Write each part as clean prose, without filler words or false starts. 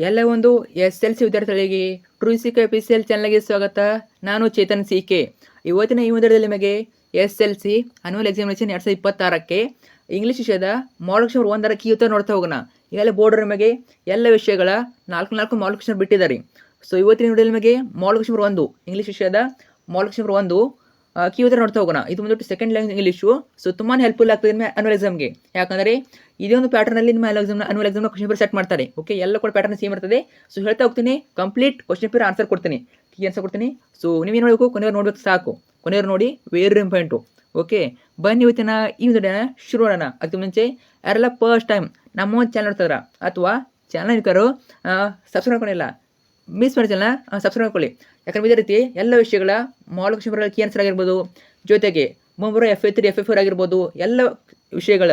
ಎಲ್ಲ ಒಂದು SLC ವಿದ್ಯಾರ್ಥಿಗಳಿಗೆ ಟ್ರೂಸಿಕ್ FPCL ಚಾನಲ್ಗೆ ಸ್ವಾಗತ. ನಾನು ಚೇತನ್ CK. ಇವತ್ತಿನ ಈ ವಿಡಿಯೋದಲ್ಲಿ ನಿಮಗೆ SLC ಅನ್ಯುವಲ್ ಎಕ್ಸಾಮಿನೇಷನ್ 2026ಕ್ಕೆ ಇಂಗ್ಲೀಷ್ ವಿಷಯದ ಮಾಡೆಲ್ ಕ್ವೆಶ್ಚನ್ 1ರ ಕೀ ಉತ್ತರ ನೋಡ್ತಾ ಹೋಗೋಣ. ಈಗಲೇ ಬೋರ್ಡ್ ನಿಮಗೆ ಎಲ್ಲ ವಿಷಯಗಳ 4 ಮಾಡೆಲ್ ಕ್ವೆಶ್ಚನ್ ಬಿಟ್ಟಿದ್ದಾರೆ. ಸೊ ಇವತ್ತಿನ ವಿಡಿಯೋದಲ್ಲಿ ನಿಮಗೆ ಮಾಡೆಲ್ ಕ್ವೆಶ್ಚನ್ 1 ಇಂಗ್ಲೀಷ್ ವಿಷಯದ ಮಾಡೆಲ್ ಕ್ವೆಶ್ಚನ್ 1 ಕೀ ಉತ್ತರ ನೋಡ್ತಾ ಹೋಗೋಣ. ಇದು ಬಂದ್ಬಿಟ್ಟು ಸೆಕೆಂಡ್ ಲ್ಯಾಂಗ್ವೇಜ್ ಇಂಗ್ಲೀಷು. ಸೊ ತುಂಬಾ ಹೆಲ್ಪ್ಫುಲ್ ಆಗ್ತದೆ ನಿಮ್ಮ ಅನ್ಯುವಲ್ ಎಕ್ಸಾಮ್ಗೆ. ಯಾಕಂದರೆ ಇದೇ ಒಂದು ಪ್ಯಾಟರ್ನಲ್ಲಿ ನಿಮ್ಮ ಅನ್ಯುವಲ್ ಎಕ್ಸಾಮ್ನ ಕ್ವೆಶ್ಚನ್ ಪೇಪರ್ ಸೆಟ್ ಮಾಡ್ತಾರೆ. ಓಕೆ, ಎಲ್ಲ ಕೂಡ ಪ್ಯಾಟರ್ನ್ ಸೇಮ್ ಇರ್ತದೆ. ಸೊ ಹೇಳ್ತಾ ಹೋಗ್ತೀನಿ, ಕಂಪ್ಲೀಟ್ ಕ್ವೆಶ್ಚನ್ ಪೇಪರ್ ಆನ್ಸರ್ ಕೊಡ್ತೀನಿ, ಕೀ ಆನ್ಸರ್ ಕೊಡ್ತೀನಿ. ಸೊ ನೀವೇನು ನೋಡಬೇಕು, ಕೊನೆಯವ್ರು ನೋಡ್ಬೇಕು ಸಾಕು. ಕೊನೆಯವ್ರು ನೋಡಿ, ವೆರಿ ಇಂಪಾರ್ಟೆಂಟು. ಓಕೆ, ಬನ್ನಿ ಇವತ್ತಿನ ಈ ವಿಡಿಯೋನ ಶುರು ಮಾಡೋಣ. ಅದಕ್ಕೆ ಮುಂಚೆ ಯಾರೆಲ್ಲ ಫಸ್ಟ್ ಟೈಮ್ ನಮ್ಮ ಒಂದು ಚಾನಲ್ ನೋಡ್ತಾರ ಅಥವಾ ಚಾನಲ್ ನಿಂತರು ಸಬ್ಸ್ಕ್ರೈಬ್ ಮಾಡ್ಕೊಂಡಿಲ್ಲ, ಮಿಸ್ ಮಾಡಿ ಚಾನಲ್ ಸಬ್ಸ್ಕ್ರೈಬ್ ಮಾಡ್ಕೊಳ್ಳಿ. ಯಾಕಂದ್ರೆ ಇದೇ ರೀತಿ ಎಲ್ಲ ವಿಷಯಗಳ model question paper key answer ಆಗಿರ್ಬೋದು, ಜೊತೆಗೆ ಮುಂಬರೋ FA3 FA4 ಆಗಿರ್ಬೋದು, ಎಲ್ಲ ವಿಷಯಗಳ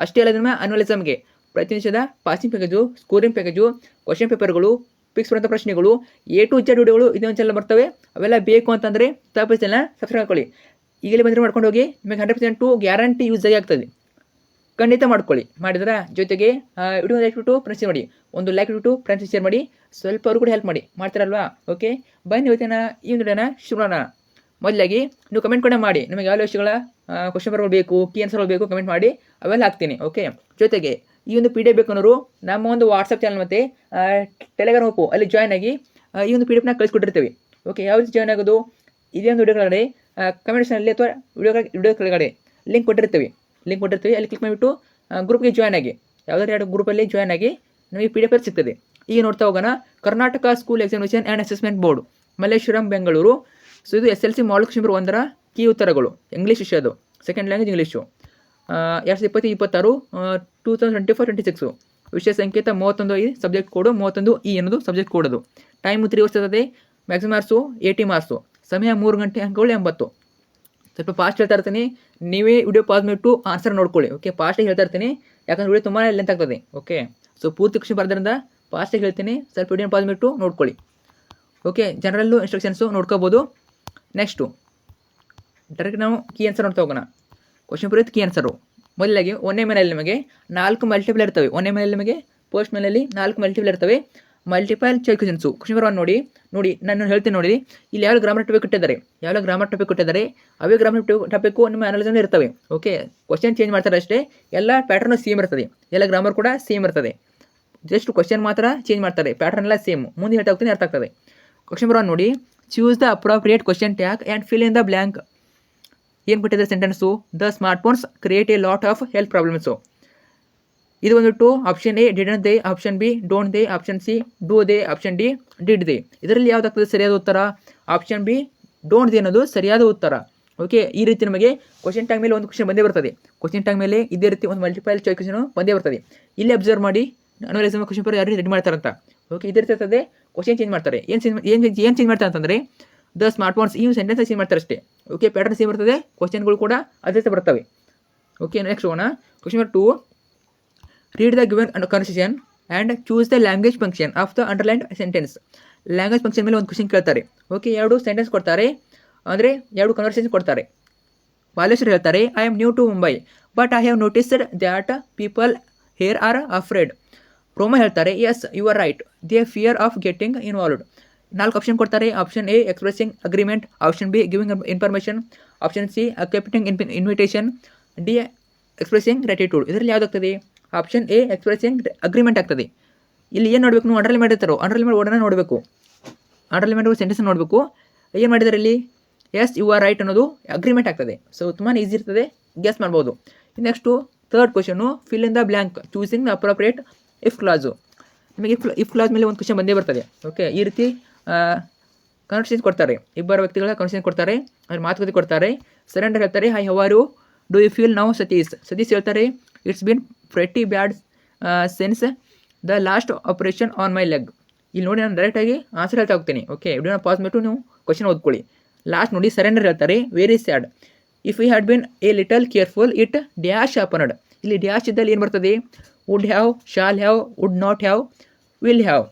ಅಷ್ಟೇ ಅಲ್ಲ, ನಿಮ್ಮ ಅನ್ಯುವಲ್ ಎಕ್ಸಾಮ್ಗೆ ಪ್ರತಿ ನಿಮಿಷದ passing package, scoring package, question ಪೇಪರ್ಗಳು, ಫಿಕ್ಸ್ ಬರುವಂಥ ಪ್ರಶ್ನೆಗಳು, A to Z ವಿಡಿಯೋಗಳು ಇದೊಂದು ಚಾನಲ್ ಬರ್ತವೆ. ಅವೆಲ್ಲ ಬೇಕು ಅಂತಂದರೆ ತಪ್ಪು ಚಾನಲ್ ಸಬ್ಸ್ಕ್ರೈಬ್ ಮಾಡ್ಕೊಳ್ಳಿ. ಈಗಲೇ ಬಂದರೆ ಮಾಡ್ಕೊಂಡು ಹೋಗಿ, ನಿಮಗೆ 100% ಗ್ಯಾರಂಟಿ ಯೂಸ್ ಆಗಿ ಆಗ್ತದೆ. ಖಂಡಿತ ಮಾಡ್ಕೊಳ್ಳಿ. ಮಾಡಿದ್ರೆ ಜೊತೆಗೆ ವಿಡಿಯೋ ಲೈಕ್ ಬಿಟ್ಟು ಫ್ರೆಂಡ್ಸ್ ಮಾಡಿ, ಒಂದು ಲೈಕ್ ಬಿಟ್ಟು ಫ್ರೆಂಡ್ಸ್ ಶೇರ್ ಮಾಡಿ, ಸ್ವಲ್ಪ ಅವರು ಕೂಡ ಹೆಲ್ಪ್ ಮಾಡಿ, ಮಾಡ್ತಾರಲ್ವಾ. ಓಕೆ, ಬನ್ನಿ ಇವತ್ತಿನ ಈ ವಿಡಿಯೋನ ಶುರು ಮಾಡೋಣ. ಮೊದಲಾಗಿ ನೀವು ಕಮೆಂಟ್ ಕೂಡ ಮಾಡಿ, ನಿಮಗೆ ಯಾವ ವಿಷಯಗಳ ಕ್ವಶನ್ ಪೇಪರ್ಗಳು ಬೇಕು, ಕೀ ಆನ್ಸರ್ಗಳು ಬೇಕು, ಕಮೆಂಟ್ ಮಾಡಿ, ಅವೆಲ್ಲ ಹಾಕ್ತೀನಿ. ಓಕೆ, ಜೊತೆಗೆ ಈ ಒಂದು PDF ಬೇಕು ಅನ್ನೋರು ನಮ್ಮ ಒಂದು ವಾಟ್ಸಪ್ ಚಾನಲ್ ಮತ್ತು ಟೆಲಿಗ್ರಾಮ್ ಗ್ರೂಪು ಅಲ್ಲಿ ಜಾಯ್ನ್ ಆಗಿ ಈ ಒಂದು PDF ನ ಕಳಿಸ್ಕೊಟ್ಟಿರ್ತೀವಿ. ಓಕೆ, ಯಾವ ರೀತಿ ಜಾಯ್ನ್ ಆಗೋದು, ಇದೇ ಒಂದು ವಿಡಿಯೋ ಕೆಳಗಡೆ ಕಮೆಂಟ್ಸ್ನಲ್ಲಿ ಅಥವಾ ವಿಡಿಯೋ ಕೆಳಗಡೆ ಲಿಂಕ್ ಕೊಟ್ಟಿರ್ತೀವಿ. ಅಲ್ಲಿ ಕ್ಲಿಕ್ ಮಾಡಿಬಿಟ್ಟು ಗ್ರೂಪ್ಗೆ ಜಾಯ್ನ್ ಆಗಿ, ಯಾವುದಾದ್ರು ಎರಡು ಗ್ರೂಪಲ್ಲಿ ಜಾಯ್ನ್ ಆಗಿ ನಮಗೆ PDF ಸಿಗ್ತದೆ. ಈಗ ನೋಡ್ತಾ ಹೋಗೋಣ. Karnataka school examination and assessment board, Malleshwaram, Bengaluru. So ಇದು SLC ಮಾಡೆಲ್ ಕ್ವೆಶ್ಚನ್ ಪೇಪರ್ 1ರ ಕೀ ಉತ್ತರಗಳು. ಇಂಗ್ಲೀಷ್ ವಿಷಯದು, ಸೆಕೆಂಡ್ ಲ್ಯಾಂಗ್ವೇಜ್ ಇಂಗ್ಲೀಷು. 2020-2026 2024-26 ವಿಷಯ ಸಂಕೇತ 31 ಈ ಸಬ್ಜೆಕ್ಟ್ ಕೋಡು, 31 ಈ ಅನ್ನೋದು ಸಬ್ಜೆಕ್ಟ್ ಕೋಡದು. ಟೈಮು 3 ಅವರ್ಸ್ ಇರ್ತದೆ. Maximum marks 80 marks. ಸಮಯ 3 ಗಂಟೆ, ಅಂಕಗಳು 80. ಸ್ವಲ್ಪ ಫಾಸ್ಟ್ ಹೇಳ್ತಾ ಇರ್ತೀನಿ, ನೀವೇ ವಿಡಿಯೋ ಪಾಸ್ ಮಾಡಿಬಿಟ್ಟು ಆನ್ಸರ್ ನೋಡ್ಕೊಳ್ಳಿ. ಓಕೆ, ಫಾಸ್ಟಾಗಿ ಹೇಳ್ತಾ ಇರ್ತೀನಿ, ಯಾಕಂದ್ರೆ ವಿಡಿಯೋ ತುಂಬಾ ಲೆಂತ್ ಆಗ್ತದೆ. ಓಕೆ, ಸೊ ಪೂರ್ತಿ ಕ್ವೆಶ್ಚನ್ ಬರೋದ್ರಿಂದ ಫಾಸ್ಟಾಗಿ ಹೇಳ್ತೀನಿ, ಸ್ವಲ್ಪ ವಿಡಿಯೋ ಪಾಸ್ ಮಾಡಿಬಿಟ್ಟು ನೋಡ್ಕೊಳ್ಳಿ. ಓಕೆ, ಜನರಲ್ಲು ಇನ್ಸ್ಟ್ರಕ್ಷನ್ಸು ನೋಡ್ಕೋಬೋದು. ನೆಕ್ಸ್ಟು ಡೈರೆಕ್ಟ್ ನಾವು ಕೀ ಆನ್ಸರ್ ನೋಡ್ತಾ ಹೋಗೋಣ. Question paper key answer. ಮೊದಲಾಗಿ 1ನೇ ಮೇನಲ್ಲಿ ನಿಮಗೆ 4 ಮಲ್ಟಿಪಲ್ ಇರ್ತವೆ. 1ನೇ ಮೇನಲ್ಲಿ ನಿಮಗೆ ಫಸ್ಟ್ ಮೇನಲ್ಲಿ 4 ಮಲ್ಟಿಪಲ್ ಇರ್ತವೆ. Multiple choice questions. Question paper 1 ನೋಡಿ ನಾನು ಹೇಳ್ತೀನಿ ನೋಡಿ. ಇಲ್ಲಿ ಯಾವ ಗ್ರಾಮರ್ ಟಾಪಿಕ್ ಕೊಟ್ಟಿದ್ದಾರೆ, ಅವೇ ಗ್ರಾಮರ್ ಟಾಪಿಕ್ಕು ನಿಮ್ಮ ಅನಾಲಿಸಲ್ಲಿ ಇರ್ತವೆ. ಓಕೆ, ಕ್ವಶನ್ ಚೇಂಜ್ ಮಾಡ್ತಾರೆ ಅಷ್ಟೇ, ಎಲ್ಲ ಪ್ಯಾಟರ್ನು ಸೇಮ್ ಇರ್ತದೆ, ಎಲ್ಲ ಗ್ರಾಮರ್ ಕೂಡ ಸೇಮ್ ಇರ್ತದೆ. ಜಸ್ಟ್ ಕ್ವಶನ್ ಮಾತ್ರ ಚೇಂಜ್ ಮಾಡ್ತಾರೆ, ಪ್ಯಾಟರ್ನ್ ಎಲ್ಲ ಸೇಮ್. ಮುಂದೆ ಹೇಳ್ತಾ ಹೋಗ್ತೀನಿ, ಅರ್ಥ ಆಗ್ತದೆ. ಕ್ವೆಶ್ಚನ್ ಪೇಪರ್ 1 ನೋಡಿ. Choose the appropriate question tag and fill in the blank. ಏನು ಕೊಟ್ಟಿದ್ದಾರೆ sentence? The smart phones create A lot of health problems. ಇದು ಬಂದ್ಬಿಟ್ಟು option A didn't they, option B don't they, option C do they, option D did they. ಇದರಲ್ಲಿ ಯಾವುದಾಗ್ತದೆ ಸರಿಯಾದ ಉತ್ತರ? Option B don't they ಅನ್ನೋದು ಸರಿಯಾದ ಉತ್ತರ. ಓಕೆ, ಈ ರೀತಿ ನಮಗೆ ಕ್ವಶನ್ ಟ್ಯಾಗ್ ಮೇಲೆ ಒಂದು ಕ್ವಶನ್ ಬಂದೇ ಬರ್ತದೆ. ಕ್ವಶನ್ ಟ್ಯಾಗ್ ಮೇಲೆ ಇದೇ ರೀತಿ ಒಂದು ಮಲ್ಟಿಪಲ್ ಚಾಯ್ಸ್ ಕ್ವಶನ್ ಬಂದೇ ಬರ್ತದೆ. ಇಲ್ಲಿ ಅಬ್ಸರ್ವ್ ಮಾಡಿ, ಅನ್ಯುವಲ್ ಎಕ್ಸಾಮ್ ಕ್ವಶನ್ ಪೇಪರ್ ಯಾರು ರೆಡಿ ಮಾಡ್ತಾರಂತ. ಓಕೆ, ಇದೇ ರೀತಿ ಇರ್ತದೆ. ಕ್ವಶನ್ ಚೇಂಜ್ ಮಾಡ್ತಾರೆ. ಏನು ಚೇಂಜ್ ಮಾಡ್ತಾರೆ ಅಂತಂದರೆ, ದ ಸ್ಮಾರ್ಟ್ ಫೋನ್ಸ್, ಈ ಸೆಂಟೆನ್ಸ್ ಚೇಂಜ್ ಮಾಡ್ತಾರೆ ಅಷ್ಟೇ. ಓಕೆ, ಪ್ಯಾಟರ್ನ್ ಸೇಮ್ ಬರ್ತದೆ, ಕ್ವಶನ್ಗಳು ಕೂಡ ಅದೇ ರೀತಿ ಬರ್ತವೆ. ಓಕೆ, ನೆಕ್ಸ್ಟ್ ಹೋಗೋಣ. Question number 2. Read the given conversation and choose the language function of the underlined sentence. Language function ಮೇಲೆ ಒಂದು ಕ್ವಶನ್ ಕೇಳ್ತಾರೆ. ಓಕೆ, 2 ಸೆಂಟೆನ್ಸ್ ಕೊಡ್ತಾರೆ, ಅಂದರೆ 2 ಕನ್ವರ್ಸೇಷನ್ ಕೊಡ್ತಾರೆ. ಬಾಲೇಶ್ವರ್ ಹೇಳ್ತಾರೆ, I am new to Mumbai but I have noticed that people here are afraid. ಪ್ರೋಮೋ ಹೇಳ್ತಾರೆ, yes you are right, they fear of getting involved. 4 option ಕೊಡ್ತಾರೆ. Option A expressing agreement, option B giving information, option C accepting invitation, D expressing gratitude. ಇದರಲ್ಲಿ ಯಾವುದಾಗ್ತದೆ? Option A expressing agreement ಆಗ್ತದೆ. ಇಲ್ಲಿ ಏನು ನೋಡಬೇಕು? ನೀವು ಅಂಡರ್ಲೈನ್ ಮಾಡಿರ್ತಾರೋ, ಅಂಡರ್ಲೈನ್ ಮಾಡಿ ಓಡೋಣ ನೋಡಬೇಕು, ಅಂಡರ್ಲೈನ್ ಮಾಡಿ ಸೆಂಟೆನ್ಸ್ ನೋಡಬೇಕು. ಏನು ಮಾಡಿದ್ದಾರೆ ಇಲ್ಲಿ? ಎಸ್ ಯು ಆರ್ ರೈಟ್ ಅನ್ನೋದು ಅಗ್ರಿಮೆಂಟ್ ಆಗ್ತದೆ. ಸೊ ತುಂಬಾ ಈಸಿ ಇರ್ತದೆ, ಗೆಸ್ ಮಾಡ್ಬೋದು. Next 3rd question, fill in the blank choosing the appropriate if class. ನಿಮಗೆ ಇಫ್ ಕ್ಲಾಸ್ ಮೇಲೆ ಒಂದು ಕ್ವಶನ್ ಬಂದೇ ಬರ್ತದೆ. ಓಕೆ, ಈ ರೀತಿ ಕನ್ವರ್ಸೇಷನ್ ಕೊಡ್ತಾರೆ, ಇಬ್ಬರು ವ್ಯಕ್ತಿಗಳ ಕನ್ವರ್ಸೇಷನ್ ಕೊಡ್ತಾರೆ, ಅವ್ರ ಮಾತುಕತೆ ಕೊಡ್ತಾರೆ. ಸರೆಂಡರ್ ಹೇಳ್ತಾರೆ, hi how are you, do you feel now Satish ಹೇಳ್ತಾರೆ, it's been pretty bad since the last operation on my leg. ಇಲ್ಲಿ ನೋಡಿ, ನಾನು ಡೈರೆಕ್ಟಾಗಿ ಆನ್ಸರ್ ಹೇಳ್ತಾ ಹೋಗ್ತೀನಿ. ಓಕೆ, ವಿಡಿಯೋನ ಪಾಸ್ ಮಾಡಿಬಿಟ್ಟು ನೀವು ಕ್ವಶನ್ ಓದ್ಕೊಳ್ಳಿ. ಲಾಸ್ಟ್ ನೋಡಿ, ಸರೆಂಡರ್ ಹೇಳ್ತಾರೆ, very sad, if you had been a little careful it dash happened. ಇಲ್ಲಿ ಡ್ಯಾಶ್ ಇದ್ದಲ್ಲಿ ಏನು ಬರ್ತದೆ? Would have, shall have, would not have, will have.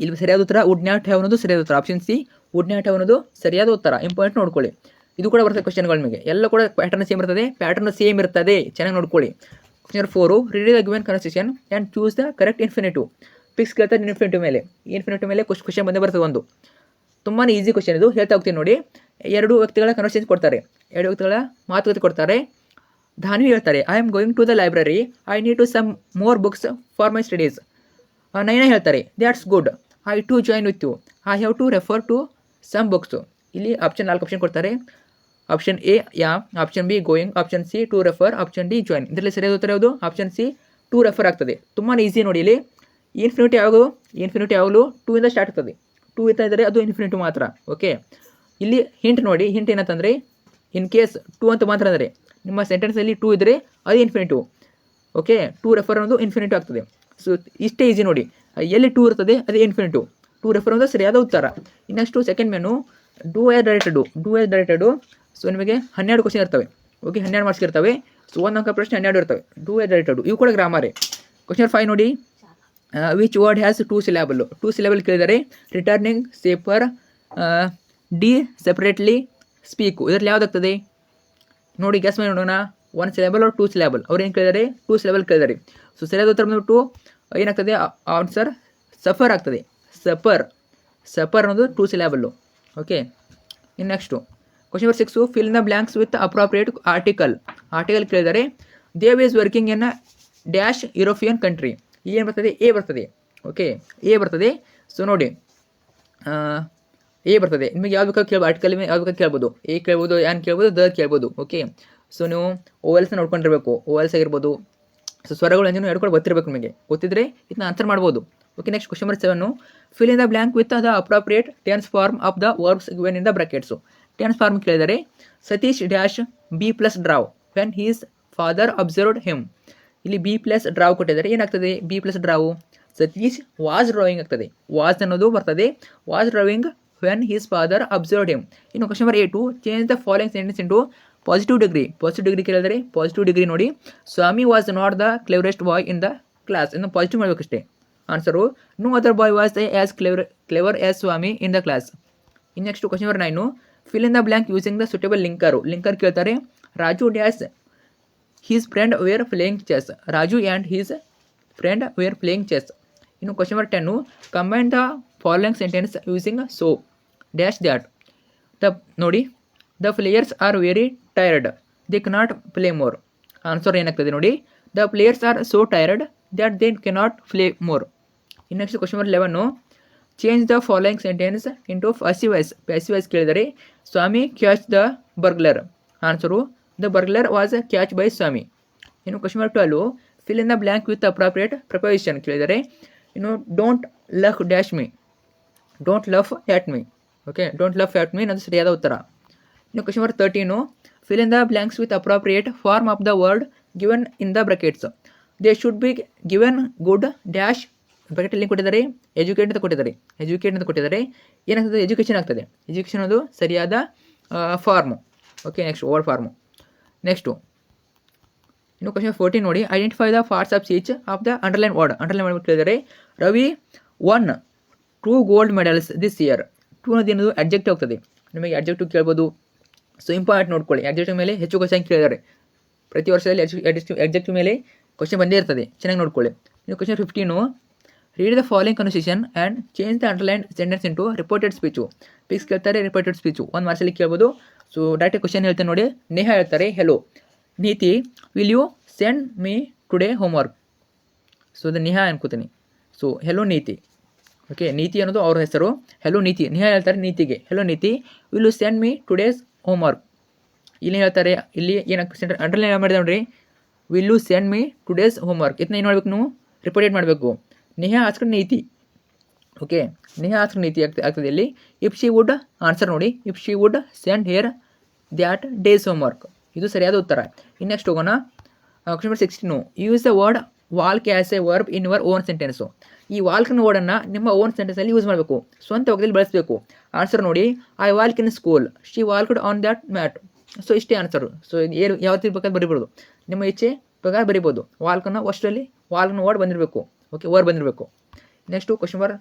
ಇಲ್ಲಿ ಸರಿಯಾದ ಉತ್ತರ ವುಡ್ ನಾಟ್ ಹ್ಯಾವ್ ಅನ್ನೋದು ಸರಿಯಾದ ಉತ್ತರ. Option C would not have ಅನ್ನೋದು ಸರಿಯಾದ ಉತ್ತರ. ಇಂಪಾರ್ಟೆಂಟ್ ನೋಡ್ಕೊಳ್ಳಿ. ಇದು ಕೂಡ ಬರ್ತದೆ ಕ್ವಶನ್ಗಳು ನಿಮಗೆ, ಎಲ್ಲ ಕೂಡ ಪ್ಯಾಟರ್ನ್ ಸೇಮ್ ಇರ್ತದೆ, ಚೆನ್ನಾಗಿ ನೋಡ್ಕೊಳ್ಳಿ. Question 4. Read the given conversation and choose the correct infinitive. Fix ಕೇಳ್ತಾರೆ ಇನ್ಫಿನಿಟಿವ್ ಮೇಲೆ. ಇನ್ಫಿನಿಟಿವ್ ಮೇಲೆ ಕ್ವಶನ್ ಬಂದೇ ಬರ್ತದೆ ಒಂದು. ತುಂಬಾ ಈಸಿ ಕ್ವಶನ್ ಇದು, ಹೇಳ್ತಾ ಹೋಗ್ತೀನಿ ನೋಡಿ. 2 ವ್ಯಕ್ತಿಗಳ ಕನ್ವರ್ಸೇಷನ್ ಕೊಡ್ತಾರೆ, 2 ವ್ಯಕ್ತಿಗಳ ಮಾತುಕತೆ ಕೊಡ್ತಾರೆ. ಧಾನ್ವಿ ಹೇಳ್ತಾರೆ, I am going to the library, I need to some more books for my studies. Naina ಹೇಳ್ತಾರೆ, that's good, I to join with you, I have to refer to some books. ಇಲ್ಲಿ 4 ಆಪ್ಷನ್ ಕೊಡ್ತಾರೆ. Option A ಯಾ, option B going, option C to refer, option D join. ಇದರಲ್ಲಿ ಸರಿಯಾದ ಉತ್ತರ ಯಾವುದು? Option C to refer ಆಗ್ತದೆ. ತುಂಬಾ easy ನೋಡಿ. ಇಲ್ಲಿ ಇನ್ಫಿನಿಟಿ ಯಾವಾಗಲೂ 2 ಇಂದ ಸ್ಟಾರ್ಟ್ ಆಗ್ತದೆ. 2 ಇರ್ತಾ ಇದ್ದರೆ ಅದು ಇನ್ಫಿನಿಟಿ ಮಾತ್ರ. ಓಕೆ, ಇಲ್ಲಿ ಹಿಂಟ್ ನೋಡಿ. ಹಿಂಟ್ ಏನಂತಂದರೆ, ಇನ್ ಕೇಸ್ 2 ಅಂತ ಮಾತ್ರ ಅಂದರೆ ನಿಮ್ಮ ಸೆಂಟೆನ್ಸಲ್ಲಿ 2 ಇದ್ದರೆ ಅದು ಇನ್ಫಿನಿಟಿವ್. ಓಕೆ, ಟು ರೆಫರ್ ಅನ್ನೋದು ಇನ್ಫಿನಿಟಿವ್ ಆಗ್ತದೆ. ಸೊ ಇಷ್ಟೇ ಈಸಿ ನೋಡಿ. ಎಲ್ಲಿ 2 ಇರ್ತದೆ ಅದೇ ಇನ್ಫಿನಿಟಿವ್. ಟು ರೆಫರ್ ಅನ್ನೋದು ಸರಿಯಾದ ಉತ್ತರ. ಇನ್ನೆಕ್ಸ್ಟು second menu do as directed. So ನಿಮಗೆ 12 ಕ್ವಶನ್ ಇರ್ತವೆ. ಓಕೆ, 12 ಮಾರ್ಕ್ಸ್ ಇರ್ತವೆ. ಸೊ 1 ಅಂಕ ಪ್ರಶ್ನೆ 12 ಇರ್ತವೆ. ಡೂ ಆಸ್ ಡೈರೆಕ್ಟೆಡು ಇವು ಕೂಡ ಗ್ರಾಮರೇ. ಕ್ವಶನ್ 5 ನೋಡಿ. Which word has 2 syllable? 2 syllable ಕೇಳಿದರೆ ರಿಟರ್ನಿಂಗ್, ಸೇಪರ್, ಡಿ ಸೆಪ್ರೇಟ್ಲಿ, ಸ್ಪೀಕು. ಇದರಲ್ಲಿ ಯಾವುದಾಗ್ತದೆ ನೋಡಿ, ಗೆಸ್ ಮಾಡಿ ನೋಡೋಣ. 1 ಸಿಲೆಬಲ್ or 2 ಸಿಲೆಬಲ್? ಅವ್ರು ಏನು ಕೇಳಿದ್ದಾರೆ? 2 ಸಿಲೆಬಲ್ ಕೇಳಿದ್ದಾರೆ. ಸೊ ಸರಿಯಾದ ಉತ್ತರ ಬಂದ್ಬಿಟ್ಟು ಏನಾಗ್ತದೆ? ಆನ್ಸರ್ ಸಫರ್ ಆಗ್ತದೆ. ಸಫರ್ ಅನ್ನೋದು 2 ಸಿಲೆಬಲ್ಲು. ಓಕೆ, ಇನ್ನು next question number 6. Fill the blanks with appropriate article ಕೇಳಿದರೆ Dev is working in dash European country. ಏನು ಬರ್ತದೆ? ಎ ಬರ್ತದೆ. ಓಕೆ, ಎ ಬರ್ತದೆ. ಸೊ ನೋಡಿ, ಎ ಬರ್ತದೆ. ನಿಮಗೆ ಯಾವ್ದು ಬೇಕಾದ್ರೆ ಆರ್ಟಿಕಲ್ ಯಾವ್ದು ಬೇಕಾದ್ರೆ ಕೇಳ್ಬೋದು. ಎ ಕೇಳ್ಬೋದು, ಏನು ಕೇಳ್ಬೋದು, ದ ಕೇಳ್ಬೋದು. ಓಕೆ, ಸೊ ನೀವು ಓವೆಲ್ಸ್ನ ನೋಡ್ಕೊಂಡಿರ್ಬೇಕು. ಓವೆಲ್ಸ್ ಆಗಿರ್ಬೋದು, ಸೊ ಸ್ವರಗಳು ಏನು ಹೇಳ್ಕೊಂಡು ಗೊತ್ತಿರಬೇಕು. ನಿಮಗೆ ಗೊತ್ತಿದ್ರೆ ಇದನ್ನ ಆನ್ಸರ್ ಮಾಡ್ಬೋದು. Okay, next question number 7. Fill in the blank with the appropriate tense form of the verbs given in the brackets. Tense form ಕೇಳಿದರೆ Satish dash B plus draw when his father observed him. ಇಲ್ಲಿ B plus draw ಕೊಟ್ಟಿದ್ದಾರೆ. ಏನಾಗ್ತದೆ? B plus draw Satish was drawing ಆಗ್ತದೆ. Was ಅನ್ನೋದು ಬರ್ತದೆ. Was drawing when his father observed him. ಇನ್ನು question number 8. Change the following sentence into positive degree ಕೇಳಿದರೆ positive degree ನೋಡಿ. Swami was not the cleverest boy in the class. ಇನ್ನು positive ಮಾಡಬೇಕಷ್ಟೇ answer. No other boy was as clever as Swami in the class. ಇನ್ನು next question number 9. Fill in the blank using the suitable linker ಕೇಳ್ತಾರೆ. Raju dash his friend were playing chess. Raju and his friend were playing chess. ಇನ್ನು question number 10. Combine the following sentence using so dash that. ನೋಡಿ, the players are very tired, they cannot play more. Answer ಏನಾಗ್ತದೆ ನೋಡಿ, the players are so tired that they cannot play more. ಇನ್ನು next question number 11. Change the following sentence into passive voice ಕೇಳಿದರೆ Swami catch the burglar. Answer the burglar was catch by Swami. ಇನ್ನು question number 12. Fill in the blank with appropriate preposition ಕೇಳಿದರೆ ಇನ್ನು don't laugh dash me, don't laugh at me. Okay, don't laugh at me ಅನ್ನೋದು ಸರಿಯಾದ ಉತ್ತರ. ಇನ್ನು question number 13. Fill in the blanks with appropriate form of the word given in the brackets. They should be given good dash. ಬ್ರಾಕೆಟಲ್ಲಿ ಕೊಟ್ಟಿದ್ದಾರೆ educate ಅಂತ ಕೊಟ್ಟಿದ್ದಾರೆ. ಏನಾಗ್ತದೆ? Education ಆಗ್ತದೆ. ಎಜುಕೇಷನ್ ಅದು ಸರಿಯಾದ form. Okay, next word form. Next ಇನ್ನು question 14 ನೋಡಿ. Identify the parts of each of the underline word ಮಾಡ್ಬಿಟ್ಟು ಕೇಳಿದರೆ Ravi 2 gold medals this year. 2 ಅನ್ನೋದು ಅಡ್ಜೆಕ್ಟಿವ್ ಆಗ್ತದೆ. ನಿಮಗೆ ಅಡ್ಜೆಕ್ಟಿವ್ ಕೇಳ್ಬೋದು. ಸೊ ಇಂಪಾರ್ಟೆಂಟ್ ನೋಡ್ಕೊಳ್ಳಿ, ಅಡ್ಜೆಕ್ಟಿವ್ ಮೇಲೆ ಹೆಚ್ಚು ಕ್ವಶನ್ ಕೇಳಿದ್ದಾರೆ. ಪ್ರತಿ ವರ್ಷದಲ್ಲಿ ಅಡ್ಜೆಕ್ಟಿವ್ ಮೇಲೆ ಕ್ವಶನ್ ಬಂದೇ ಇರ್ತದೆ, ಚೆನ್ನಾಗಿ ನೋಡ್ಕೊಳ್ಳಿ. ಇನ್ನು question 15. Read the following conversation and change the underline sentence into reported speech. Fix ಕೇಳ್ತಾರೆ, ರಿಪೋರ್ಟೆಡ್ ಸ್ಪೀಚು 1 ಮಾರ್ಕ್ಸಲ್ಲಿ ಕೇಳ್ಬೋದು. ಸೊ ಡೈರೆಕ್ಟ್ ಕ್ವಶನ್ ಹೇಳ್ತೇನೆ ನೋಡಿ. ನೇಹಾ ಹೇಳ್ತಾರೆ, hello Niti, will you send me today homework. So ಅದು ನೇಹಾ ಅನ್ಕೋತೀನಿ. ಸೊ ಹೆಲೋ ನೀತಿ. ಓಕೆ, ನೀತಿ ಅನ್ನೋದು ಅವ್ರ ಹೆಸರು. ಹೆಲೋ ನೀತಿ. ನೇಹಾ ಹೇಳ್ತಾರೆ ನೀತಿಗೆ, hello Niti, will you send me today's homework. ಇಲ್ಲಿ ಹೇಳ್ತಾರೆ, ಇಲ್ಲಿ ಏನಾಗ್ತದೆ ಅಂಡರ್ಲೈನ್ ಮಾಡಿದೆ ನೋಡ್ರಿ, will you send me today's homework. ಇದನ್ನ ಏನು ಮಾಡಬೇಕು ನೀವು? ರಿಪೋರ್ಟೆಡ್ ಮಾಡಬೇಕು. Neha asked Niti. Okay, Neha asked Niti ಆಗ್ತದೆ ಇಲ್ಲಿ. ಇಫ್ ಶಿ ವುಡ್ ಆನ್ಸರ್ ನೋಡಿ, if she would send her that day's homework. ಇದು ಸರಿಯಾದ ಉತ್ತರ. ಇನ್ನು ನೆಕ್ಸ್ಟ್ ಹೋಗೋಣ. Question number 16. Use the word walk as a verb in your own sentence. ಈ ವಾಲ್ಕ್ನ ವರ್ಡನ್ನು ನಿಮ್ಮ ಓನ್ ಸೆಂಟೆನ್ಸಲ್ಲಿ ಯೂಸ್ ಮಾಡಬೇಕು, ಸ್ವಂತ ವಾಕ್ಯದಲ್ಲಿ ಬಳಸಬೇಕು. ಆನ್ಸರ್ ನೋಡಿ, I walk in school, she walked on that mat. So ಇಷ್ಟೇ ಆನ್ಸರು. ಸೊ ಏನು ಯಾವ ರೀತಿ ಬೇಕಾದ್ರೆ ಬರಿಬೋದು, ನಿಮ್ಮ ಇಚ್ಛೆ ಪ್ರಕಾರ ಬರಿಬೋದು. ವಾಲ್ಕನ್ನು ಅಷ್ಟರಲ್ಲಿ ವಾಲ್ಕ್ನ ವರ್ಡ್ ಬಂದಿರಬೇಕು. ಓಕೆ, ವರ್ಡ್ ಬಂದಿರಬೇಕು. Next question number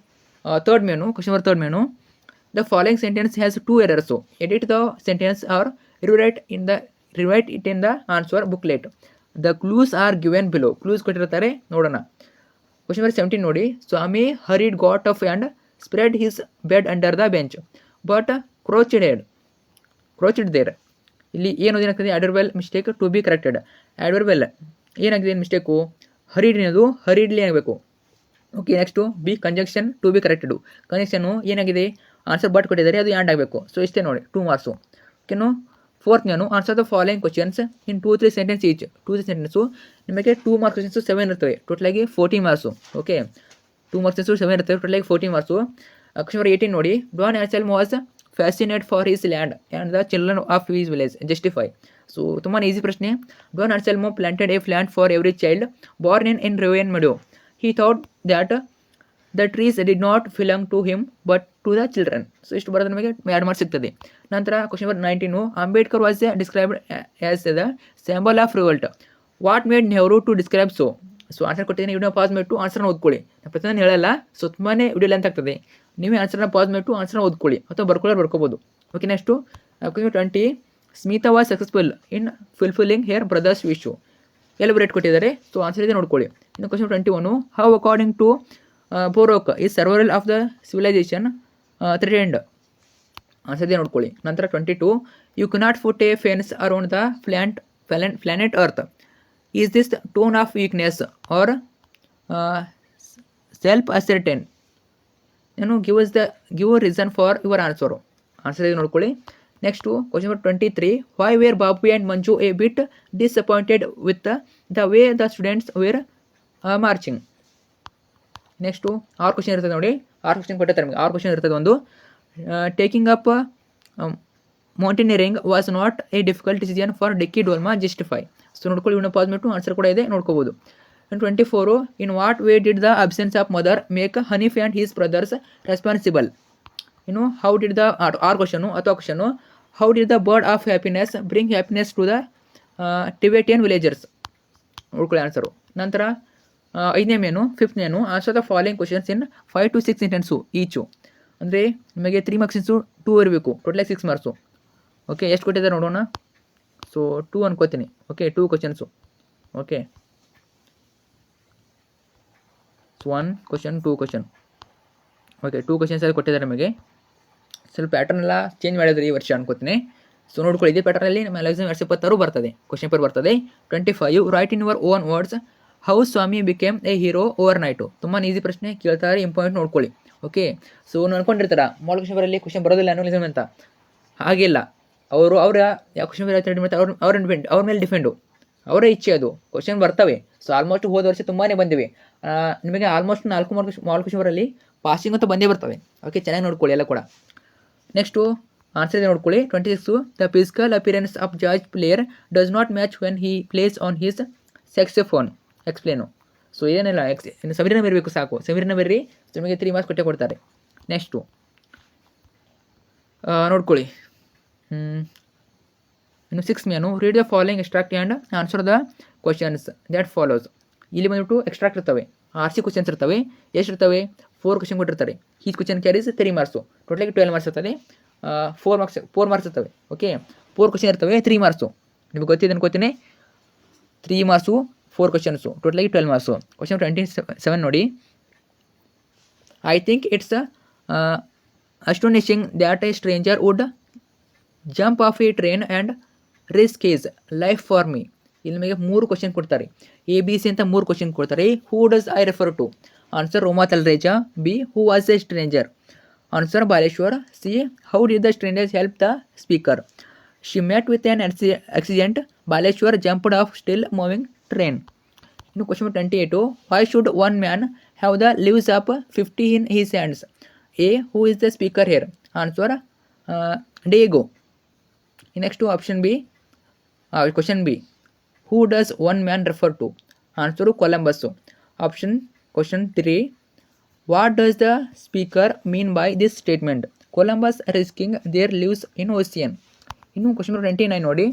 3 main. The following sentence has 2 errors. Edit the sentence or rewrite it in the answer booklet. The clues are given below. Clues ಕೊಟ್ಟಿರ್ತಾರೆ, ನೋಡೋಣ. ಕ್ವಶನ್ ನಂಬರ್ 17 ನೋಡಿ. Swami hurried got up and spread his bed under the bench but crouched there. ಇಲ್ಲಿ ಏನು ಏನಾಗ್ತದೆ, adverbial mistake to be corrected. Adverbial ಏನಾಗಿದೆ, ಏನು mistake, ಹರಿಡ್ನದು ಹರಿಡ್ಲಿ ಆಗಬೇಕು. Okay, next B conjunction to be corrected. Conjunction ಏನಾಗಿದೆ, ಆನ್ಸರ್ ಬಟ್ ಕೊಟ್ಟಿದ್ದಾರೆ, ಅದು ಆ್ಯಂಡ್ ಆಗಬೇಕು. ಸೊ ಇಷ್ಟೇ ನೋಡಿ, 2 ಮಾರ್ಕ್ಸು. ಓಕೆನು. ಫೋರ್ತ್ನೇನು answer the following questions in 2-3 sentence each. 2-3 sentence ನಿಮಗೆ 2 ಮಾರ್ಕ್ಸ್ ಕ್ವಶನ್ಸು 7 ಇರ್ತವೆ, ಟೋಟಲಾಗಿ 14 ಮಾರ್ಕ್ಸು. ಓಕೆ, 2 ಮಾರ್ಕ್ಸ್ 7 ಇರ್ತವೆ, ಟೋಟಲಾಗಿ 14 ಮಾರ್ಕ್ಸು. ಕ್ವಶನ್ ನಂಬರ್ 18 ನೋಡಿ. Don Anselm was fascinate for his land and the children of his village, justify. So ತುಂಬಾ easy ಪ್ರಶ್ನೆ. Don Anselmo planted a plant for every child born in Rowen meadow. He thought that the trees did not belong to him but to the children. So ಇಷ್ಟು ಬರೋದು ನಮಗೆ 2 marks ಸಿಗ್ತದೆ. ನಂತರ question number 19, Ambedkar was described as the symbol of revolt. What made Nehru to describe so. So answer ಕೊಟ್ಟಿದ್ದೀನಿ, video pause ಮಾಡಿಟ್ಟು ಆನ್ಸರ್ನ ಓದ್ಕೊಳ್ಳಿ. ನಾನು ಪ್ರತಿಯೊಂದು ಹೇಳಲ್ಲ, ಸೊ ತುಂಬಾ ವಿಡಿಯೋ ಲೆಂತ್ ಆಗ್ತದೆ. ನೀವೇ ಆನ್ಸರ್ನ ಪಾಸ್ ಮಾಡಿಟ್ಟು ಆನ್ಸರ್ನ ಓದ್ಕೊಳ್ಳಿ ಅಥವಾ ಬರ್ಕೋಬೋದು. Okay, next question 20, Smita was successful in fulfilling her brothers wish. Elaborate ಕೊಟ್ಟಿದ್ದಾರೆ, ಸೊ ಆನ್ಸರ್ ಇದೆ ನೋಡ್ಕೊಳ್ಳಿ. ಇನ್ನು question 21, how according to Borlaug is survival of the civilisation threatened. Answer ಇದೆ ನೋಡ್ಕೊಳ್ಳಿ. ನಂತರ 22, you cannot put a fence around the planet earth. Is this tone of weakness or self ascertain? ಏನು give reason for your answer. Answer ಇದೆ ನೋಡ್ಕೊಳ್ಳಿ. Next question number 23, why were Babu and Manju a bit disappointed with the way the students were marching. Next 6 question ಇರ್ತದೆ ನೋಡಿ. 6 question ಕೊಟ್ಟಿರ್ತಾರೆ ನಿಮಗೆ. 6 question ಇರ್ತದೆ. ಒಂದು, taking up mountaineering was not A difficult decision for ಡಿಕ್ಕಿ Dolma, justify. So ನೋಡ್ಕೊಳ್ಳಿ, ಇವನ್ನ pass ಮಾಡಿಟ್ಟು ಆನ್ಸರ್ ಕೂಡ ಇದೆ ನೋಡ್ಕೋಬೋದು. 24, in what way did the absence of mother make Hanif and his brothers responsible. ಇನ್ನು ಹೌ ಡಿಡ್ ದ 6 ಕ್ವಶನು ಅಥವಾ question, how did the bird of happiness bring happiness to the Tibetan villagers. ನೋಡ್ಕೊಳ್ಳಿ answer. ನಂತರ 5ನೇ main 5th ನೇನು answer the following questions in 5 to 6 sentence each. ಅಂದರೆ ನಿಮಗೆ 3 ಮಾರ್ಕ್ಸಿನ್ಸು 2 ಇರಬೇಕು, ಟೋಟಲಾಗಿ 6 marks. Okay, ಎಷ್ಟು ಕೊಟ್ಟಿದ್ದಾರೆ ನೋಡೋಣ. ಸೊ 2 ಅನ್ಕೋತೀನಿ. Okay, 2 questions. Okay, 1 question 2 question. Okay, 2 questions ಅಲ್ಲಿ ಕೊಟ್ಟಿದ್ದಾರೆ ನಮಗೆ. ಸ್ವಲ್ಪ ಪ್ಯಾಟರ್ನ್ ಎಲ್ಲ ಚೇಂಜ್ ಮಾಡಿದ್ರೆ ಈ ವರ್ಷ ಅನ್ಕೋತೀನಿ. ಸೊ ನೋಡ್ಕೊಳ್ಳಿ, ಇದೇ ಪ್ಯಾಟರ್ನಲ್ಲಿ ನಮ್ಮ ಎಕ್ಸಾಮ್ 2026 ಬರ್ತದೆ, ಕ್ವಶನ್ ಪೇಪರ್ ಬರ್ತದೆ. 25, write in your own words how Swami became a hero overnight. ತುಂಬ ಈಸಿ ಪ್ರಶ್ನೆ ಕೇಳ್ತಾರೆ, ಇಂಪಾರ್ಟೆಂಟ್ ನೋಡ್ಕೊಳ್ಳಿ. ಓಕೆ, ಸೊ ಅನ್ಕೊಂಡಿರ್ತಾರ ಮಾಡಲ್ ಕ್ವಶನ್ ಪೇಪರಲ್ಲಿ ಕ್ವಶನ್ ಬರೋದಿಲ್ಲ ಅನ್ನೋ ಎಕ್ಸಾಮ್ ಅಂತ. ಹಾಗಿಲ್ಲ, ಅವರ ಯಾವ ಕ್ವಶನ್ ಪೇಪರ್ ರೆಡಿ ಮಾಡ್ತಾರೆ ಅವ್ರ ಮೇಲೆ ಡಿಪೆಂಡು, ಅವರ ಇಚ್ಛೆ ಅದು. ಕ್ವಶನ್ ಬರ್ತವೆ. ಸೊ ಆಲ್ಮೋಸ್ಟ್ ಹೋದ ವರ್ಷ ತುಂಬಾ ಬಂದಿವೆ ನಿಮಗೆ. ಆಲ್ಮೋಸ್ಟ್ 4 ಮಾಡಲ್ ಕ್ವಶನ್ ಪೇಪರಲ್ಲಿ ಪಾಸಿಂಗ್ ಅಂತ ಬಂದೇ ಬರ್ತವೆ. ಓಕೆ, ಚೆನ್ನಾಗಿ ನೋಡ್ಕೊಳ್ಳಿ ಎಲ್ಲ ಕೂಡ. ನೆಕ್ಸ್ಟು ಆನ್ಸರ್ ನೋಡ್ಕೊಳ್ಳಿ. 26, the physical appearance of George Player does not match when he plays on his saxophone, explain. So ಏನಿಲ್ಲ, ಇನ್ನು ಸಮೀರನ ಬರಬೇಕು ಸಾಕು. ಸಮೀರನ ಬರ್ರಿ, ನಿಮಗೆ 3 ಮಾರ್ಕ್ಸ್ ಕೊಡ್ತಾರೆ. ನೆಕ್ಸ್ಟು ನೋಡ್ಕೊಳ್ಳಿ. ಇನ್ನು 6th main, read the following extract and answer the questions that follows. ಇಲ್ಲಿ ಬಂದ್ಬಿಟ್ಟು ಎಕ್ಸ್ಟ್ರಾಕ್ಟ್ ಇರ್ತವೆ, RC ಕ್ವಶನ್ಸ್ ಇರ್ತವೆ. ಎಷ್ಟು ಇರ್ತವೆ? 4 ಕ್ವಶನ್ ಕೊಟ್ಟಿರ್ತಾರೆ. ಈಚ್ ಕ್ವಶನ್ ಕ್ಯಾರೀಸ್ 3 ಮಾರ್ಕ್ಸು, ಟೋಟಲಾಗಿ 12 ಮಾರ್ಕ್ಸ್ ಇರ್ತದೆ. 4 ಮಾರ್ಕ್ಸ್ ಇರ್ತವೆ. ಓಕೆ, 4 ಕ್ವಶನ್ ಇರ್ತವೆ, 3 ಮಾರ್ಕ್ಸು. ನಿಮ್ಗೆ ಗೊತ್ತಿದೆ ಅನ್ಕೋತೀನಿ. 3 ಮಾರ್ಕ್ಸು 4 ಕ್ವಶನ್ಸು, ಟೋಟಲಾಗಿ 12 ಮಾರ್ಕ್ಸು. ಕ್ವಶನ್ 27 ನೋಡಿ. I think it's astonishing that a stranger would jump off a train and risk his life for me. ಇಲ್ಲಿ ನಿಮಗೆ 3 ಕ್ವಶನ್ ಕೊಡ್ತಾರೆ. ABC ಅಂತ 3 ಕ್ವಶನ್ ಕೊಡ್ತಾರೆ. Who does I refer to? Answer Roma Talreja. B, who was a stranger? Answer Baleshwar. C, how did the strangers help the speaker? She met with an accident. Baleshwar jumped off still moving train. ಇನ್ನು question 28, why should one man have the lives of 50 in his hands? A, who is the speaker here? Answer Diego. Next option B, question B, who does one man refer to? Answer Columbus. Question 3, what does the speaker mean by this statement? Columbus risking their lives in ocean. ಇನ್ನು question 29 ನೋಡಿ.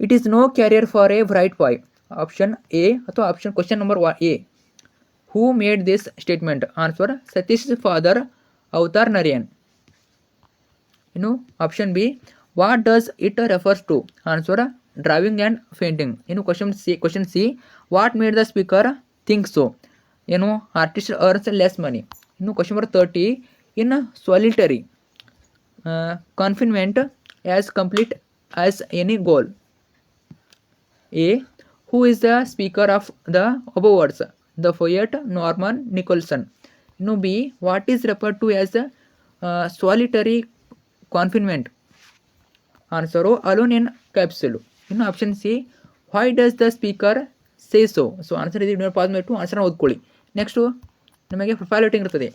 It is no career for a bright boy. Option A ಅಥವಾ option question number A, who made this statement? Answer Satish father Avtar Narain. ಇನ್ನು option B, what does it refers to? Answer driving and painting. ಇನ್ನು question C, what made the speaker think so? ಏನು artist earns less money. ಇನ್ನು question number 30 in solitary confinement as complete as any goal. A who is the speaker of the above words? The poet Norman Nicholson. ಇನ್ನು B what is refer to as solitary confinement? Answer alone in capsule. ಇನ್ನು option C why does the speaker say so? So answer ಇದೆ pause ಮಾಡಿಟ್ಟು ಆನ್ಸರ್ನ ಓದ್ಕೊಳ್ಳಿ. Next ನಮಗೆ profile writing ಇರ್ತದೆ.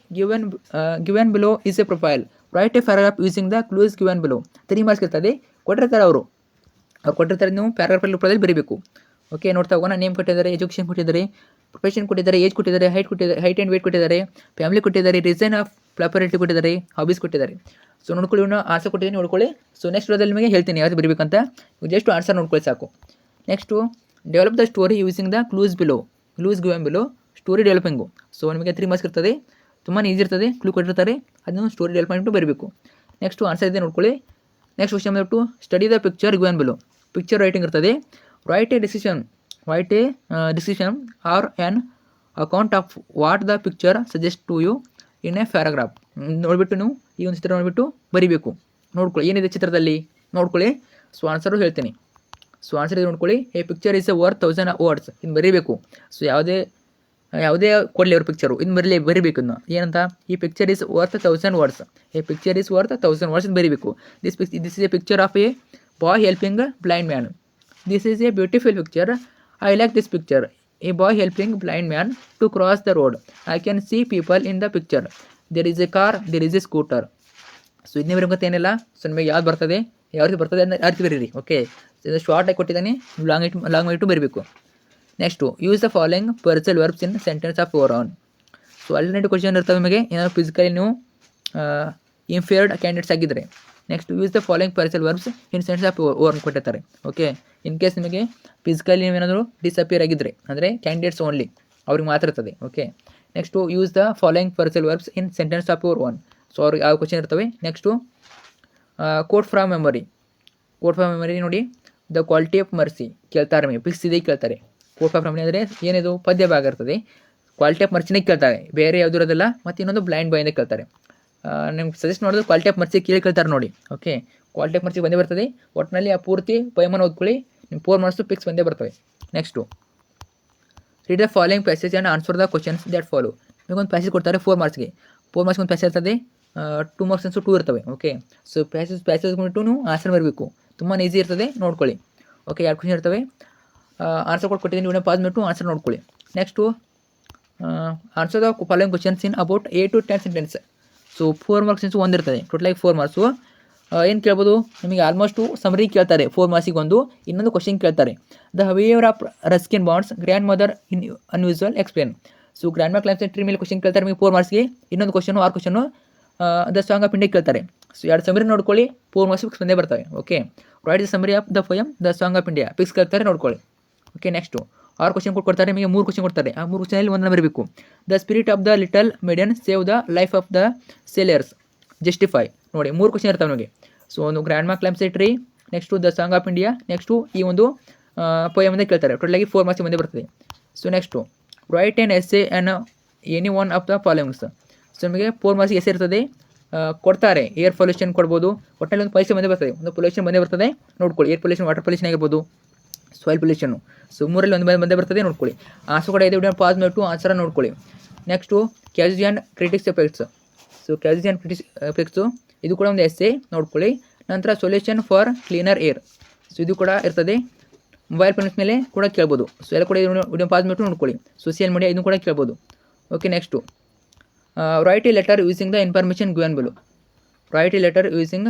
Given below is a profile. Write A paragraph using the clues given below. 3 marks ಇರ್ತದೆ, ಕೊಟ್ಟಿರ್ತಾರೆ ಅವ್ರು ಕೊಟ್ಟಿರ್ತಾರೆ, ನೀವು ಪ್ಯಾರಾಗ್ರಾಫಲ್ಲಿ ರೂಪದಲ್ಲಿ ಬರೀಬೇಕು. ಓಕೆ, ನೋಡ್ತಾ ಹೋಗೋಣ. ನೇಮ್ ಕೊಟ್ಟಿದ್ದಾರೆ, ಎಜುಕೇಷನ್ ಕೊಟ್ಟಿದ್ದಾರೆ, ಪ್ರೊಫೆಷನ್ ಕೊಟ್ಟಿದ್ದಾರೆ, ಏಜ್ ಕೊಟ್ಟಿದ್ದಾರೆ, ಹೈಟ್ ಆ್ಯಂಡ್ ವೇಟ್ ಕೊಟ್ಟಿದ್ದಾರೆ, ಫ್ಯಾಮಿಲಿ ಕೊಟ್ಟಿದ್ದಾರೆ, ರೀಸನ್ ಆಫ್ ಪ್ರಾಪರ್ಟಿ ಕೊಟ್ಟಿದ್ದಾರೆ, ಹಾಬೀಸ್ ಕೊಟ್ಟಿದ್ದಾರೆ. ಸೊ ನೋಡ್ಕೊಳ್ಳಿ, ಇವನು ಆನ್ಸರ್ ಕೊಟ್ಟಿದ್ದೀನಿ, ನೋಡ್ಕೊಳ್ಳಿ. ಸೊ ನೆಕ್ಸ್ಟ್ ರೋದಲ್ಲಿ ನಿಮಗೆ ಹೇಳ್ತೀನಿ ಯಾವುದು ಬರೀಬೇಕಂತ. ಜಸ್ಟ್ ಆನ್ಸರ್ ನೋಡ್ಕೊಳ್ಳಿ ಸಾಕು. Next develop the story using the clues given below story developing. So ನಿಮಗೆ 3 ಮಾರ್ಕ್ಸ್ ಇರ್ತದೆ, ತುಂಬಾ ಈಸಿ ಇರ್ತದೆ. ಕ್ಲೂ ಕೊಟ್ಟಿರ್ತಾರೆ, ಅದನ್ನು ಸ್ಟೋರಿ ಡೆವಲಪ್ ಮಾಡಿಬಿಟ್ಟು ಬರೀಬೇಕು. ನೆಕ್ಸ್ಟು ಆನ್ಸರ್ ಇದೆ ನೋಡ್ಕೊಳ್ಳಿ. ನೆಕ್ಸ್ಟ್ ಕ್ವಶನ್ ಬಂದ್ಬಿಟ್ಟು study the picture given below. Picture writing ಇರ್ತದೆ. Write a decision or an account of what the picture suggest to you in a paragraph. ನೋಡಿಬಿಟ್ಟು ನೀವು ಈ ಒಂದು ಚಿತ್ರ ನೋಡಿಬಿಟ್ಟು ಬರೀಬೇಕು. ನೋಡ್ಕೊಳ್ಳಿ ಏನಿದೆ ಚಿತ್ರದಲ್ಲಿ ನೋಡ್ಕೊಳ್ಳಿ. ಸೊ ಆನ್ಸರು ಹೇಳ್ತೀನಿ. ಸೊ ಆನ್ಸರ್ ಇದೆ ನೋಡ್ಕೊಳ್ಳಿ. A picture is A worth 1000 words. ಇನ್ನು ಬರೀಬೇಕು. ಸೊ ಯಾವುದೇ ಕೊಡಲಿ ಅವ್ರ ಪಿಕ್ಚರು ಇನ್ನು ಬರೀಬೇಕು. ಇನ್ನು ಏನಂತ, ಈ picture is worth 1000 words. A picture is worth 1000 words ಇನ್ನು ಬರೀಬೇಕು. This is a picture of a boy helping blind man. This is a beautiful picture. I like this picture. A boy helping blind man to cross the road. I can see people in the picture. There is a car, there is a scooter. So ಇದನ್ನೇ ಬರೀಬೇಕಂತ ಏನಿಲ್ಲ. So ನಿಮಗೆ ಯಾವ್ದು ಬರ್ತದೆ, ಯಾವ ರೀತಿ ಬರ್ತದೆ ಅದನ್ನ ಅರ್ಥ ಬರೀರಿ. ಓಕೆ, ಇದು ಶಾರ್ಟ್ ಆಗಿ ಕೊಟ್ಟಿದ್ದಾನೆ, ಲಾಂಗ್ ಮಾಡಿಟ್ಟು ಬರೀಬೇಕು. Next use the following parcel verbs in sentence of over on. So alternative question ಇರ್ತವೆ ನಿಮಗೆ. ಏನಾದ್ರು ಫಿಸಿಕಲಿ ನೀವು ಇಂಫೇರ್ಡ್ ಕ್ಯಾಂಡಿಡೇಟ್ಸ್ ಆಗಿದ್ದರೆ. Next use the following parcel verbs in sentence of over on ಕೊಟ್ಟಿರ್ತಾರೆ. ಓಕೆ, ಇನ್ ಕೇಸ್ ನಿಮಗೆ physically ನೀವೇನಾದರೂ disappear ಆಗಿದ್ದರೆ, ಅಂದರೆ ಕ್ಯಾಂಡಿಡೇಟ್ಸ್ ಓನ್ಲಿ ಅವ್ರಿಗೆ ಮಾತ್ರ ಇರ್ತದೆ. Okay, next use the following parcel verbs in sentence of over on. So ಅವ್ರಿಗೆ ಯಾವ ಕ್ವಶನ್ ಇರ್ತವೆ. ನೆಕ್ಸ್ಟು ಕೋಟ್ ಫ್ರಾಮ್ ಮೆಮೊರಿ ನೋಡಿ. ದ ಕ್ವಾಲಿಟಿ ಆಫ್ ಮರ್ಸಿ ಕೇಳ್ತಾರೆ, ನಿಮಗೆ ಫಿಕ್ಸ್ ಇದೆ ಕೇಳ್ತಾರೆ. ಕೋಟ್ ಫ್ರಾಮ್ ಮೆಮೊರಿ ಅಂದರೆ ಏನಿದು ಪದ್ಯ ಭಾಗ ಇರ್ತದೆ. ಕ್ವಾಲಿಟಿ ಆಫ್ ಮರ್ಸಿನೇ ಕೇಳ್ತಾರೆ, ಬೇರೆ ಯಾವುದೂ ಇರೋದಿಲ್ಲ. ಮತ್ತು ಇನ್ನೊಂದು ಬ್ಲೈಂಡ್ ಬಾಯಿಂದ ಕೇಳ್ತಾರೆ. ನಿಮ್ಗೆ ಸಜೆಸ್ಟ್ ಮಾಡೋದು ಕ್ವಾಲಿಟಿ ಆಫ್ ಮರ್ಸಿ ಕೇಳ್ತಾರೆ ನೋಡಿ. ಓಕೆ, ಕ್ವಾಲಿಟಿ ಆಫ್ ಮರ್ಸಿ ಬಂದೇ ಬರ್ತದೆ. ಒಟ್ಟಿನಲ್ಲಿ ಆ ಪೂರ್ತಿ ಪಯಮನ ಓದ್ಕೊಳ್ಳಿ, ನಿಮ್ಮ 4 ಮಾರ್ಕ್ಸು ಫಿಕ್ಸ್ ಬಂದೇ ಬರ್ತವೆ. Next read the following passage and answer the questions that follow. ನಿಮಗೊಂದು ಪ್ಯಾಸೇಜ್ ಕೊಡ್ತಾರೆ 4 ಮಾರ್ಕ್ಸ್ಗೆ. 4 ಮಾರ್ಕ್ಸ್ ಒಂದು ಪ್ಯಾಸೇಜ್ ಇರ್ತದೆ, 2 ಮಾರ್ಕ್ಸ್ 2 ಇರ್ತವೆ. ಓಕೆ, ಸೊ ಪ್ಯಾಸೇಜ್ ಬಿಟ್ಟು ನೀವು ಆನ್ಸರ್ ಬರಬೇಕು. ತುಂಬಾ ಈಸಿ ಇರ್ತದೆ, ನೋಡ್ಕೊಳ್ಳಿ. ಓಕೆ, 2 ಕ್ವಶನ್ ಇರ್ತವೆ. ಆನ್ಸರ್ ಕೊಟ್ಟಿದ್ದೀನಿ, ನೀವು ಪಾಸ್ ಮಾಡಿಬಿಟ್ಟು ಆನ್ಸರ್ ನೋಡ್ಕೊಳ್ಳಿ. Next answer the following questions in about 8 to 10 sentence. So 4 marks ಒಂದಿರ್ತದೆ, ಟೋಟಲಾಗಿ 4 ಮಾರ್ಕ್ಸು. ಏನು ಕೇಳ್ಬೋದು ನಿಮಗೆ, ಆಲ್ಮೋಸ್ಟು ಸಮರಿ ಕೇಳ್ತಾರೆ 4 ಮಾರ್ಕ್ಸಿಗೆ ಒಂದು. ಇನ್ನೊಂದು ಕ್ವಶನ್ ಕೇಳ್ತಾರೆ, the behaviour of Ruskin bonds grand mother in unusual explain. So grand mother climbs tree ಮೇಲೆ ಕ್ವಶನ್ ಕೇಳ್ತಾರೆ ನಿಮಗೆ 4 ಮಾರ್ಕ್ಸ್ಗೆ. ಇನ್ನೊಂದು question 6 question the song of India ಕೇಳ್ತಾರೆ. ಸೊ 2 ಸಮರಿ ನೋಡ್ಕೊಳ್ಳಿ, 4 ಮಾರ್ಕ್ಸ್ ಫಿಕ್ಸ್ ಬಂದೇ ಬರ್ತವೆ. Okay, right the summary of the poem the song of India fix ಕೇಳ್ತಾರೆ, ನೋಡ್ಕೊಳ್ಳಿ. ಓಕೆ, ನೆಕ್ಸ್ಟು 6 ಕ್ವಶನ್ ಕೊಡ್ತಾರೆ ನಿಮಗೆ, 3 ಕ್ವಶನ್ ಕೊಡ್ತಾರೆ. ಆ 3 ಕ್ವಶನಲ್ಲಿ ಒಂದನ್ನು ಬರಬೇಕು. The spirit of the little maiden save the life of the sailors justify. ನೋಡಿ 3 ಕ್ವಶನ್ ಇರ್ತವೆ ನಿಮಗೆ. ಸೊ ಒಂದು ಗ್ರ್ಯಾಂಡ್ ಮಾ climbs tree, next the song of India, next ಈ ಒಂದು ಪೋಯಮ್ ಕೇಳ್ತಾರೆ. ಟೋಟಲಾಗಿ 4 ಮಾರ್ಕ್ಸ್ ಬಂದೇ ಬರ್ತದೆ. So next right an essay an any one of the followings. So ನಿಮಗೆ 4 ಮಾರ್ಕ್ಸ್ ಎಸ್ಸೆ ಇರ್ತದೆ, ಕೊಡ್ತಾರೆ. ಏರ್ ಪೊಲ್ಯೂಷನ್ ಕೊಡ್ಬೋದು, ಒಟ್ಟಲ್ಲಿ ಒಂದು ಪೊಲ್ಯೂಷನ್ ಬಂದೇ ಬರ್ತದೆ, ಒಂದು ಪೊಲ್ಯೂಷನ್ ಬಂದೇ ಬರ್ತದೆ, ನೋಡ್ಕೊಳ್ಳಿ. ಏರ್ ಪೊಲ್ಯೂಷನ್, ವಾಟರ್ ಪೊಲ್ಯೂಷನ್ ಆಗಿರ್ಬೋದು, ಸಾಯಿಲ್ ಪೊಲ್ಯೂಷನ್ನು. ಸೊ 3ರಲ್ಲಿ ಒಂದು ಬಂದೇ ಬರ್ತದೆ, ನೋಡ್ಕೊಳ್ಳಿ. ಆನ್ಸರ್ ಕೂಡ ಇದೆ, ಪಾಸ್ ಮಾಡಿಬಿಟ್ಟು ಆನ್ಸರ್ ನೋಡ್ಕೊಳ್ಳಿ. Next casual and critics effects. So casual and critics effects ಇದು ಕೂಡ ಒಂದು ಎಸ್ಸೆ, ನೋಡ್ಕೊಳ್ಳಿ. ನಂತರ solution for cleaner air. So ಇದು ಕೂಡ ಇರ್ತದೆ. ಮೊಬೈಲ್ ಫೋನ್ಸ್ ಮೇಲೆ ಕೂಡ ಕೇಳ್ಬೋದು. ಸೊ ಎಲ್ಲ ಕೂಡ ವಿಡಿಯೋ ಪಾಸ್ ಮಾಡಿಬಿಟ್ಟು ನೋಡ್ಕೊಳ್ಳಿ. ಸೋಷಿಯಲ್ ಮೀಡಿಯಾ ಇದನ್ನು ಕೂಡ ಕೇಳ್ಬೋದು. Okay, next write a letter using the information given below. Write a letter using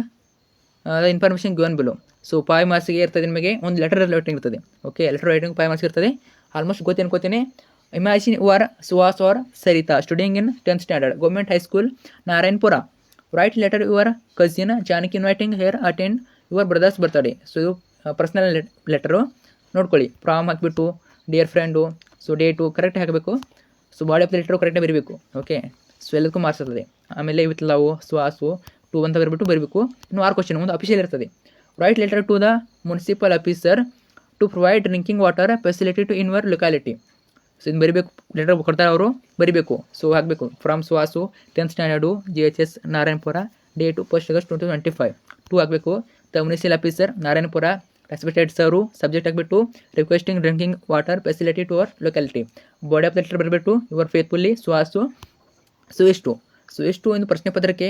the information given below. So 5 ಮಾರ್ಕ್ಸ್ಗೆ ಇರ್ತದೆ ನಿಮಗೆ, ಒಂದು ಲೆಟರ್ ರೈಟಿಂಗ್ ಇರ್ತದೆ. ಓಕೆ, ಲೆಟರ್ ರೈಟಿಂಗ್ 5 ಮಾರ್ಕ್ಸ್ ಇರ್ತದೆ. ಆಲ್ಮೋಸ್ಟ್ ಗೊತ್ತೇನೆ. Imagine you are Suhas or Sarita studying in 10th standard government high school Narayanapura. Write letter your cousin Janaki inviting her attend your brothers birthday. So ಇದು personal letter, ನೋಡ್ಕೊಳ್ಳಿ. From ಹಾಕಿಬಿಟ್ಟು dear friend, so date correct ಹಾಕಬೇಕು. So body of the letter ಕರೆಕ್ಟಾಗಿ ಬರೀಬೇಕು. Okay, so ಎಲ್ಲದಕ್ಕೂ marks ಇರ್ತದೆ. ಆಮೇಲೆ with love, ಸುಹಾಸು 2 ಅಂತ ಬರಬೇಕು. ಇನ್ನು 6 ಕ್ವಶನ್, ಒಂದು ಅಫಿಷಿಯಲ್ ಇರ್ತದೆ. Write letter to the municipal officer to provide drinking water facility to in your locality. So ಇದನ್ನು ಬರಿಬೇಕು, ಲೆಟರ್ ಕೊಡ್ತಾರೆ ಅವರು ಬರಿಬೇಕು. ಸೊ ಹಾಕಬೇಕು from Suhas 10th standard GHS Narayanapura, date 1st August 2025. 2 ಹಾಕಬೇಕು. The municipal officer Narayanapura respected sir, subject ಆಗಿಬಿಟ್ಟು requesting drinking water facility to our locality. Body of the letter ಬರಬೇಕು your faithfully Suhas. So ಇಷ್ಟು ಒಂದು ಪ್ರಶ್ನೆ ಪತ್ರಕ್ಕೆ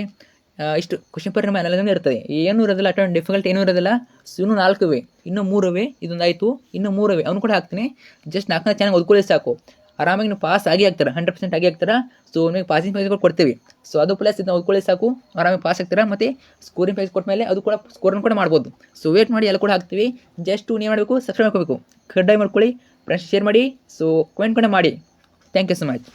ಇಷ್ಟು ಕ್ವಶನ್ ಪೇಪರ್ ಮೇಲೆ ಇರ್ತದೆ, ಏನೂ ಇರೋದಿಲ್ಲ, ಅಟೆಂಡ್ ಡಿಫಿಕಲ್ಟ್ ಏನೂ ಇರೋದಿಲ್ಲ. ಸೊ ಇನ್ನೂ 4 ಇವೆ, ಇನ್ನೂ 3 ಇವೆ, ಇದೊಂದು ಆಯಿತು, ಇನ್ನೂ 3 ಇವೆ, ಅವನು ಕೂಡ ಹಾಕ್ತೀನಿ. ಜಸ್ಟ್ 4 ಚೆನ್ನಾಗಿ ಓದ್ಕೊಳ್ಳಿ ಸಾಕು, ಆರಾಮಾಗಿ ನೀವು ಪಾಸ್ ಆಗಿ ಆಗ್ತಾರೆ, 100% ಆಗಿ ಆಗ್ತಾರೆ. ಸೊ ನಿಮಗೆ ಪಾಸಿಂಗ್ ಪ್ರೈಸ್ ಕೊಡ್ತೀವಿ. ಸೊ ಅದು ಪ್ಲಸ್ ಇದನ್ನ ಓದ್ಕೊಳ್ಳಿ ಸಾಕು, ಆರಾಮಾಗಿ ಪಾಸ್ ಆಗ್ತೀರಾ. ಮತ್ತು ಸ್ಕೋರಿಂಗ್ ಪ್ರೈಸ್ ಕೊಟ್ಟ ಮೇಲೆ ಅದು ಕೂಡ ಸ್ಕೋರನ್ನು ಕೂಡ ಮಾಡ್ಬೋದು. ಸೊ ವೇಟ್ ಮಾಡಿ, ಎಲ್ಲ ಕೂಡ ಹಾಕ್ತೀವಿ. ಜಸ್ಟ್ ನೀವು ಮಾಡಬೇಕು, ಸಬ್ಸ್ಕ್ರೈಬ್ ಮಾಡ್ಕೋಬೇಕು, ಕಡ್ಡಾಯ ಮಾಡ್ಕೊಳ್ಳಿ, ಫ್ರೆಂಡ್ಸ್ ಶೇರ್ ಮಾಡಿ. ಸೊ ಕಮೆಂಟ್ ಕೂಡ ಮಾಡಿ. Thank you so much.